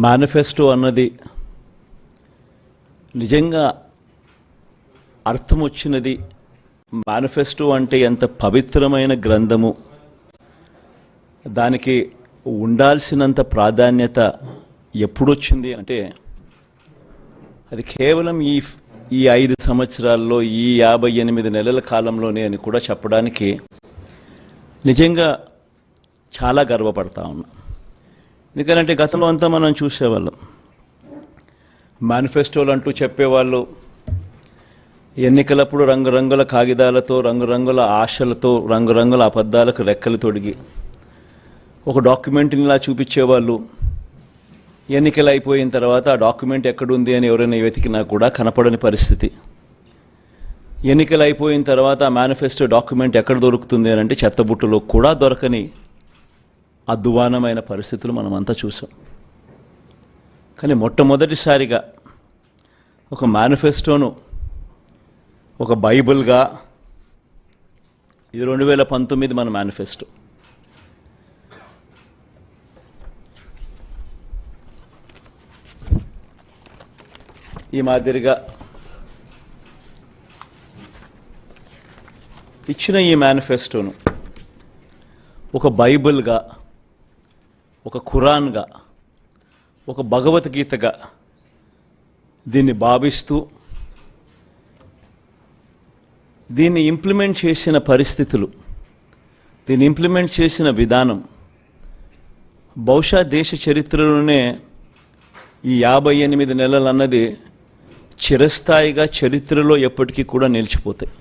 Manifesto అన్నది నిజంగా అర్థం వచ్చినది. మేనిఫెస్టో అంటే ఎంత పవిత్రమైన గ్రంథము, దానికి ఉండాల్సినంత ప్రాధాన్యత ఎప్పుడొచ్చింది అంటే అది కేవలం ఈ 5 సంవత్సరాల్లో, ఈ 58 నెలల కాలంలోనే అని కూడా చెప్పడానికి నిజంగా చాలా గర్వపడతా ఉన్నా. ఎందుకంటే గతంలో అంతా మనం చూసేవాళ్ళం, మేనిఫెస్టోలు అంటూ చెప్పేవాళ్ళు, ఎన్నికలప్పుడు రంగురంగుల కాగితాలతో, రంగురంగుల ఆశలతో, రంగురంగుల అబద్ధాలకు రెక్కలు తొడిగి ఒక డాక్యుమెంట్నిలా చూపించేవాళ్ళు. ఎన్నికలు అయిపోయిన తర్వాత ఆ డాక్యుమెంట్ ఎక్కడుంది అని ఎవరైనా వెతికినా కూడా కనపడని పరిస్థితి. ఎన్నికలు అయిపోయిన తర్వాత ఆ మేనిఫెస్టో డాక్యుమెంట్ ఎక్కడ దొరుకుతుంది అని అంటే చెత్తబుట్టులో కూడా దొరకని అద్వానమైన పరిస్థితులు మనమంతా చూసాం. కానీ మొట్టమొదటిసారిగా ఒక మేనిఫెస్టోను ఒక బైబిల్గా, ఇది 2019 మన మేనిఫెస్టో, ఈ మాదిరిగా ఇచ్చిన ఈ మేనిఫెస్టోను ఒక బైబిల్గా, ఒక ఖురాన్గా, ఒక భగవద్గీతగా దీన్ని భావిస్తూ దీన్ని ఇంప్లిమెంట్ చేసిన పరిస్థితులు, దీన్ని ఇంప్లిమెంట్ చేసిన విధానం బహుశా దేశ చరిత్రలోనే ఈ 58 నెలలు అన్నది చిరస్థాయిగా చరిత్రలో ఎప్పటికీ కూడా నిలిచిపోతాయి.